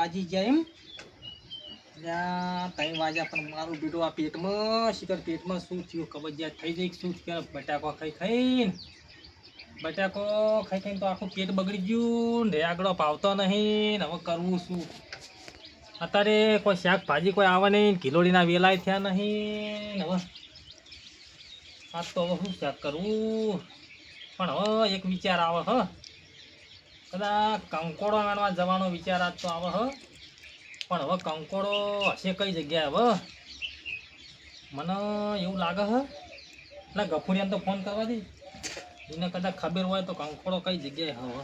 વાજી ગયા એમ. ત્રણ વાગ્યા પણ મારું બેટું આ પેટમાં શિખર પેટમાં શું થયું કબજિયાત થઈ જઈ શું થયું બટાકો ખાઈને તો આખું પેટ બગડી ગયું ને આગળ પાવતો નહીં ને હવે કરવું શું. અત્યારે કોઈ શાકભાજી કોઈ આવે નહીં કિલોડીના વેલાય થયા નહીં હવે આજ તો હવે શું શાક કરવું. પણ હવે એક વિચાર આવે કદાચ કંકોડો વાળવા જવાનો વિચાર આજ તો આવે પણ હવે કંકોડો હશે કઈ જગ્યાએ હવે મને એવું લાગે એટલે ગફુરિયાને તો ફોન કરવા દે એને કદાચ ખબર હોય તો કંકોડો કઈ જગ્યાએ હવે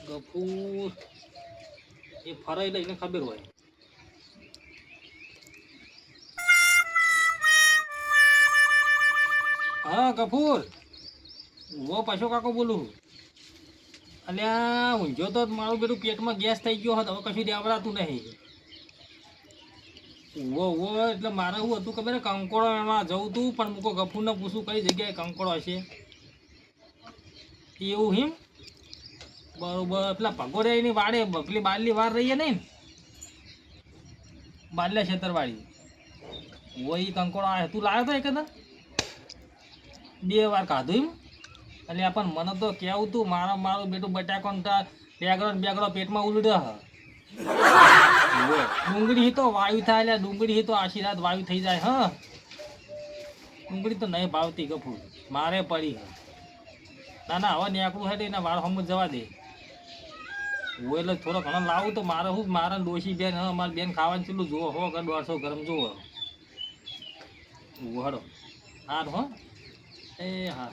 ગફુર એ ફરાઈ લઈને ખબર હોય. હા ગફુર હું પશુ કાકો બોલું. અલ્યા ઊંઝો તો મારું બધું પેટમાં ગેસ થઈ ગયો હતો હવે કશું દેવડાતું નહીં. એટલે મારે શું હતું ખબર કંકોડો એમાં જવું તું પણ મૂકો ગફુરને પૂછું કઈ જગ્યાએ કંકોડો હશે એવું હિમ બરોબર. પેલા ભગોડિયાની વાડે પેલી બારલી વાર રહીએ નહીં ને બારલા છેતરવાળી એ કંકોડો આવે તું લાવ્યો તો એકદમ 2 વાર ખાધું એમ. એટલે પણ મને તો કેવું તું મારું બેટું બટાકો બેગડો પેટમાં ઉલડે ડુંગળી તો વાયુ થાય એટલે ડુંગળી તો આશી રાત વાયુ થઈ જાય ડુંગળી તો નહીં ભાવતી ગફુર મારે પડી ના હવે નેકડું હેઠે એને વાળ હમ જવા દે હું એટલે થોડો ઘણો લાવું તો મારે શું મારા ડોશી બેન મારી બેન ખાવાનું ચેટલું જુઓ 100 કે 150 ગ્રામ જુઓ હડો હા એ હા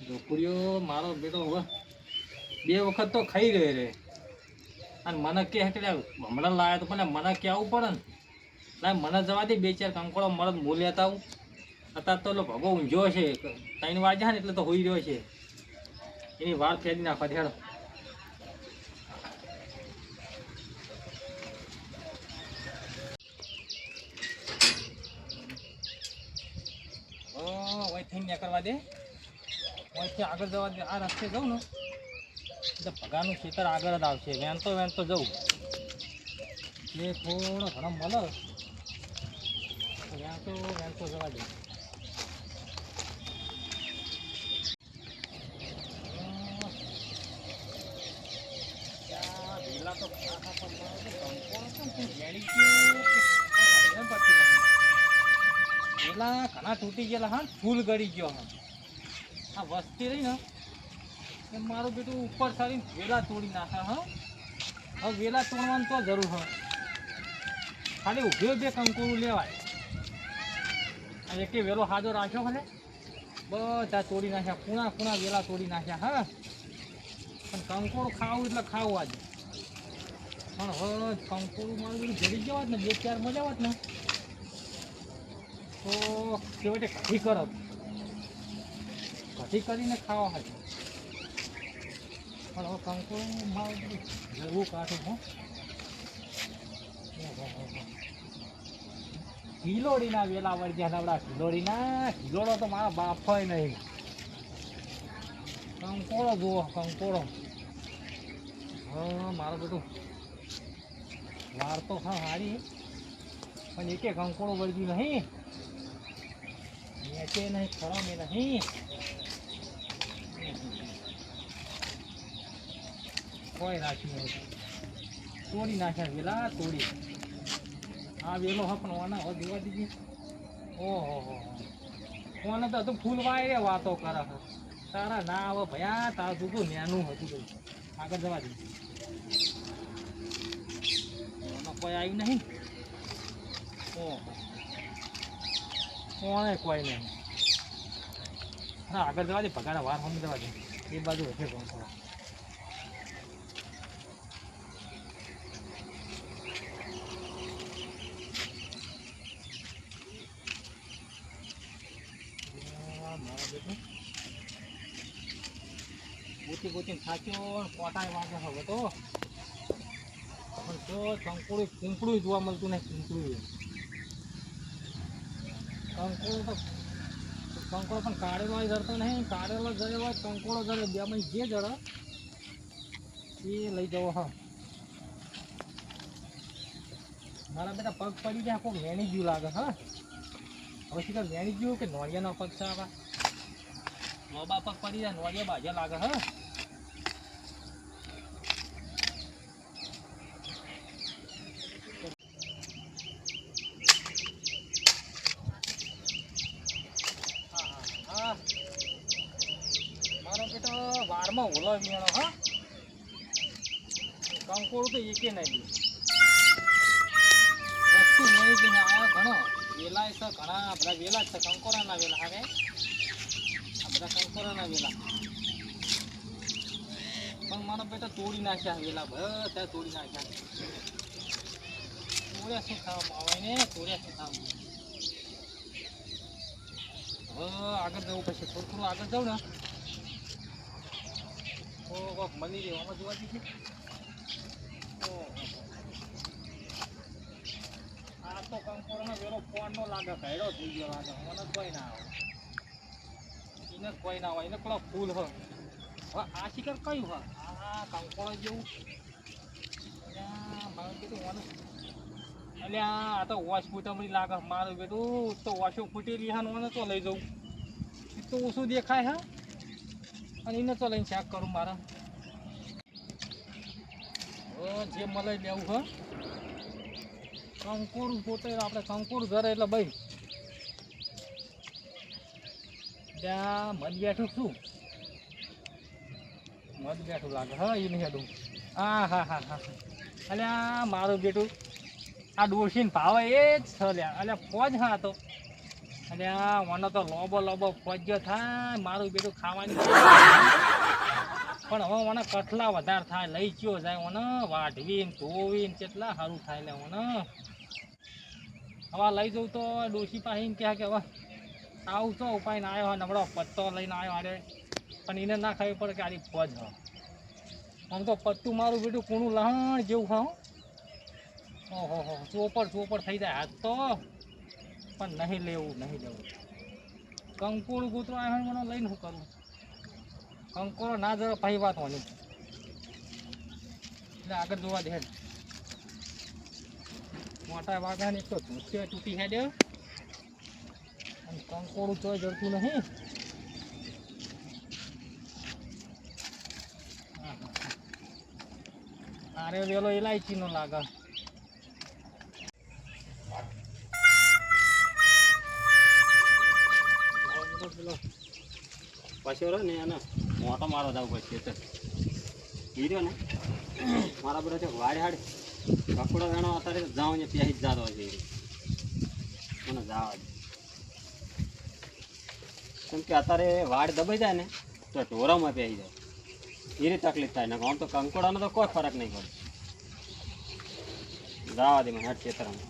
ગફુરિયો મારો બેટો હવે 2 વખત તો ખાઈ ગયો રે અને મને કે હમણાં લાવ્યા તો પણ મને કહેવું પડે ને મને જવા દે 2-4 કંકોડો મળે બોલ્યા હતા હું અત્યારે તો ભગો ઊંઝો છે 3 વાગ્યા ને એટલે તો હોઈ રહ્યો છે એની વાર ફેરી નાખવા દેડો. ઓય કરવા દે ઓયથી આગળ જવા દે આ રસ્તે જાઉં ને એટલે ભગાનું ખેતર આગળ જ આવશે વેનતો જવું એ થોડો ઘણો મળે વેનતો જવા દે. વેલા તો વેલા ઘણા તૂટી ગયેલા ફૂલ ગળી ગયો આ વસ્તી રહી ને એ મારું બેટું ઉપર સારીને વેલા તોડી નાખે હવે વેલા તોડવાની તો જરૂર ખાલી ઉભે 2 કંકોડું લેવાય અને એકે વેલો હાજો રાખ્યો ભલે બધા તોડી નાખ્યા ખૂણા વેલા તોડી નાખ્યા પણ કંકોડું ખાવું એટલે ખાવું આજે પણ હવે કંકોડું મારું બધું જડી જવાત ને 2-4 મજા આવત ને તો છેવટે ઘટી કરત ઘટી કરીને ખાવા હાજર પણ હવે કંકોડું મારું બધું જરૂર કાઢું કિલોડીના વેલા વળી ગયા આપણા કિલોડો તો મારા બાપ હોય નહીં કંકોડો જુઓ કંકોડો મારું બધું વાર તો હારી પણ એકે કંકોડો વળગ્યું નહીં મેચે નહીં ખરો મેં નહીં કોઈ રાખ્યું નહીં તોડી નાખ્યા વેલા તોડી આ વેલો પણ ઓના હવે દેવા દીધી ઓહો ઓને તો ફૂલ વાય વાતો કરે તારા ના આવે ભયા તારું જુદું નેનું હતું ભાઈ આગળ જવા દીધું કોઈ આવ્યું નહીં ઓહો કોણે કોઈ નહીં હા આગળ જવા દે ભગાના વાર હમ જવા દે એ બાજુ હશે કોણ થોડા ગોતી થાક્યો કોટાય વાગે હવે તો પણ તો કંકોડું જોવા મળતું નહીં કંકોડો પણ કાળેલો જડતો નહીં કાળેલો જડે હોય કંકોડો જડે બે જે જડે એ લઈ જવો હા મારા બેટા પગ પડી જાય કોઈ વેણી ગયું લાગે હા હવે શીખર વેણી ગયું કે નોળિયાનો પગ છે આવા લોબા પગ પડી જાય નોળિયા બાજ્યા લાગે હા હા મારો બેટો વારમાં ઓલો વેણો હા કંકોડું તો એકે નહીં વસ્તુ નહીં કે આયા ઘણો વેલા છે ઘણા બધા વેલા છે કંકોરાના વેલા હવે આ બધા કંકોરાના વેલા પણ મારો બેટા તોડી નાખ્યા વેલા બધા તોડી નાખ્યા તોડ્યા શું ખાવામાં આવે ને તોડ્યા શું ખાવામાં હવે આગળ જવું પડશે થોડું થોડું આગળ જાઉં ને તો કોઈક મળી રહ્યો આમાં જોવા જઈએ આ તો કંકોડનો વેલો ફોન નો લાગે ભેડો થઈ ગયો લાગે મને કોઈ ના આવે એને કોઈ ના હોય એને પેલો ફૂલ હ હવે આ શિખર કયું હ આ કંકોડો જેવું મારું બેટું મને એટલે આ તો વોશ ફૂટમણી લાગે મારું બેટું તો વોશો ફૂટેલી હા મને તો લઈ જવું એ તો ઓછું દેખાય હા અને એને તો લઈને ચેક કરું મારા જે મળે લેવું હ કંકોડું પોતે આપણે કંકોડું ઘરે એટલે ભાઈ ત્યાં મધ બેઠું શું મધ બેઠું લાગે હા એ નહીં હેડું હા હા હા હા અલ્યા મારું બેટું આ ડોશીને ભાવે એ જ છે લ્યા અલ્યા ફોજ હા તો અલ્યા મને તો લોબો લોબો ફોજ્યો થાય મારું બેટું ખાવાની પણ હવે મને કઠલા વધારે થાય લઈ ગયો જાય મને વાઢવીને ધોવીને કેટલા સારું થાય લે મને હવે લઈ જવું તો ડોશી પાસે કહે કે હવે આવું તો ઉપાય ના આવ્યો હોય નબળો પત્તો લઈને આવ્યો અરે પણ એને ના ખાવી પડે કે આની ફોજ હ આમ તો પત્તું મારું બેટું કૂણું લહણ જેવું ખાઉં ઓહો હો ચોપડ થઈ જાય હાથ તો પણ નહીં લેવું કંકોડું કૂતરો આવ્યો મને લઈને શું કરું કંકોડો ના જરા ભાઈ વાત હોની એટલે આગળ જોવા દે મોટા વાઘાને એક તો ધૂસે તૂટી હેડે અને કંકોડું તોય જડતું નહીં આરે વેલો ઇલાયચીનો લાગે પછી રહ્યો ને એને મોટો મારો જવું પડશે તો હીર્યો ને મારા બધા છે વાડે હાડે કપડો વેણો અત્યારે જાઉં ને પ્યાહી જ જાતો છે મને જવા દે કેમ કે અત્યારે વાડ દબાઈ જાય ને તો ઢોરામાં પ્યાહી જાય એની તકલીફ થાય ને આમ તો કંકોડાનો તો કોઈ ફરક નહીં પડે જવા દે મને હટ ખેતરમાં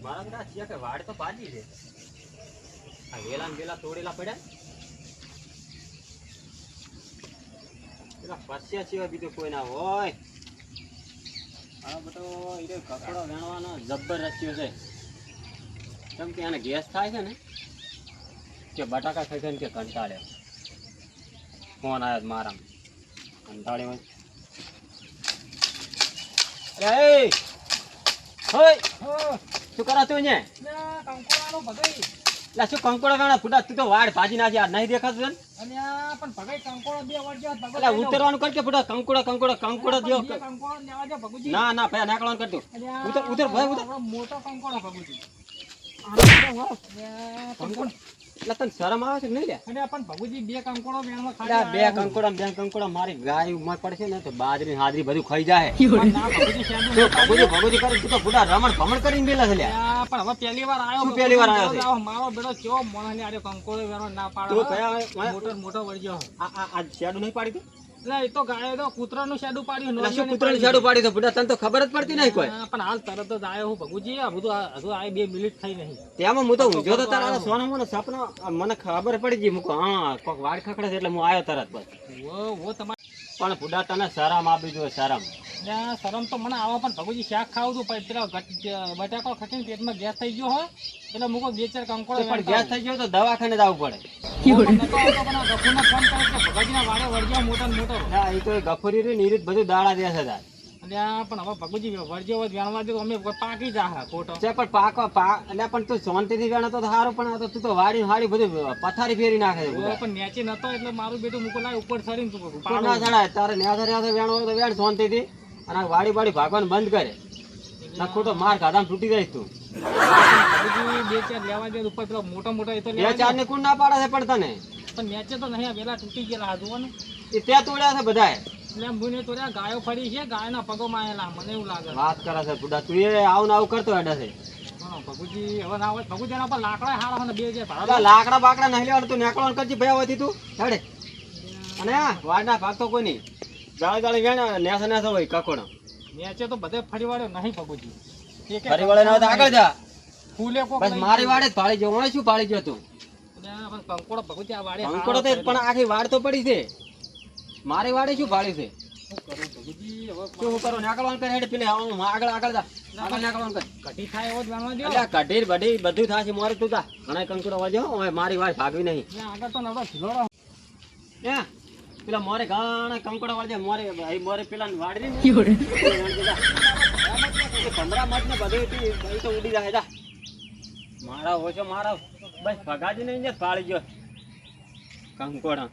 મારા બધા છે કે વાડ તો પાજી છે આ વેલા ને વેલા તોડેલા પડ્યા પેલા પસ્યા સિવાય બીજો કોઈ ના હોય આ બધો એ કકડો વેણવાનો જબ્બર રચ્યો છે કેમ કે એને ગેસ થાય છે ને કે બટાકા ખાઈ ખાઈને કે કંટાળે ફોન આવ્યો મારા કંટાળે હોય અરે હોય શું કરા તું ને કંકોડાનો ભગાઈ લા શું કંકોડા વેણા ફૂટા તું તો વાડ ભાજી નાખી આ નહીં દેખાતું ને અને આ પણ ભગાઈ કંકોડો બે વળગ્યા એટલે ઉતરવાનું કરકે ફૂટા કંકોડા દો કંકોડો લેવા દે ભગુજી ના ના ભાઈ નાખવાનું કરતો ઉતર ભાઈ ઉતર મોટો કંકોડો ભગુજી એટલે તને શરમ આવે છે નહીં લે અને પણ ભગુજી બે કંકોડો વેણમાં એટલે બે કંકોડા મારી ગાય ઉમર પડશે ને તો બાજરી હાજરી બધું ખાઈ જાય ના ભગુજી શેનું તો ભગુજી કરે તું તો ફૂટા રમણ ભમણ કરીને બેલા છે લે પણ હવે પહેલી વાર આવ્યો શું પહેલી વાર આવ્યો છે? મારો બેટો કેવો મોણસ ને આરે કંકોડો વેણો ના તું પાડે કયા મોટો વળગ્યો આ શેડું નહીં પાડી તું એટલે એ તો ગાય તો કૂતરાનું શેડું પાડ્યું એટલે શું કૂતરાનું શેડું પાડી તો ફૂટા તને તો ખબર જ પડતી નહીં કોઈ પણ હાલ તરત જ આવ્યો હું ભગુજી આ બધું હજુ આ 2 મિનિટ થઈ નહીં તેમાં હું તો ઊંઝો તો તારા સોનો મને સપનો મને ખબર પડી ગઈ મૂકો હા કોક વાડ ખકડે છે એટલે હું આવ્યો તરત બસ વો તમારે પણ ફૂડા તને શરમ આપી જોઈએ શરમ ત્યાં શરમ તો મને આવા પણ ભગુજી શાક ખાવું હતું પણ પેલા બટાકો ખટીને પેટમાં ગેસ થઈ ગયો હોય એટલે મૂકો બે ચાર કંકોડો પણ ગેસ થઈ ગયો તો દવાખાને જવું પડે. ભગુજીના વાડે વળગ્યો મોટા ને મોટો હા એ તો ગફુરી રે નીરીત બધું દાડા દે છે તાર. અને આ પણ હવે ભગુજી વળગ્યો હોય વેણવા દે તો અમે પાકી જા ખોટો તે પણ એટલે પણ તું શાંતિથી વેણતો તો સારું, પણ આ તો તું તો વાડી હાડી બધું પથારી ફેરી નાખે છે બધા. પણ નેચે નતો એટલે મારું બેટું મૂકો લાય ઉપર સરીને તું તું ના ચડાય, તારે ન્યાસે ન્યાસે વેણવો હોય તો વેણ શાંતિથી, અને આ વાડી બાડી ભાગવાનું બંધ કરે ના ખોટો માર ખાધામાં તૂટી જાય તું. ભગુજી બે ચાર લેવા દે ઉપર પેલો મોટો મોટો એ તો બે લેવા ચાર ને કોણ ના પાડે છે પણ તને? પણ નેચે તો નહીં વેલા તૂટી ગયેલા હા જોવો ને એ ત્યાં તોડ્યા છે બધાએ. એટલે એમ ભૂને તો ગાયો ફરી છે ગાયના પગોમાં આયેલા મને એવું લાગે વાત કરે છે બુડા, તું એ આવું ને આવું કરતો હેડે છે. ભગુજી હવે ના હોય ભગુજી એના પર લાકડા હારા હોય ને બે જે અલા લાકડા બાકડા નહીં લેવાનું, તું નેકળવાનું કરજી ભયા હોતી તું હેડે. અને આ વાડના ભાગ તો કોઈ નહીં, જાળી જાળી વેણ નેસા નેસા હોય કકોડા. નેચે તો બધે ફરી વાળ્યો નહીં ભગુજી ફરી વળે ના હોય તો આગળ જા. ફૂલે કોક બસ મારી વાડે જ ભાળી ગયો, હું શું ભાળી ગયો તું? કંકોડો ભગુજી આ વાડે અંકોડો તો પણ આખી વાડ તો પડી છે, મારી વાડે શું ભાળ્યું છે? ભગુજી હવે શું કરો નેકળવાનું કર હેડ, પેલે આગળ આગળ જા, આગળ નેકળવાનું કર. કઢી થાય એવો જ વાણવા દો એટલે કઢીર બઢી બધું થાશે મોરે તું તા. ઘણા કંકુડો વાજો હવે મારી વાડ ભાગવી નહીં. આગળ તો નવડો ખીલોડો હે પેલા મોરે ઘણા કંકુડો વાળજે, મોરે ભાઈ મોરે પેલા વાડી ને 15 મત ને બધું તો ઉડી જાય જા. મારા ઓછો મારા બસ ભગાજી નહીં ને પાળી ગયો કંકોડા.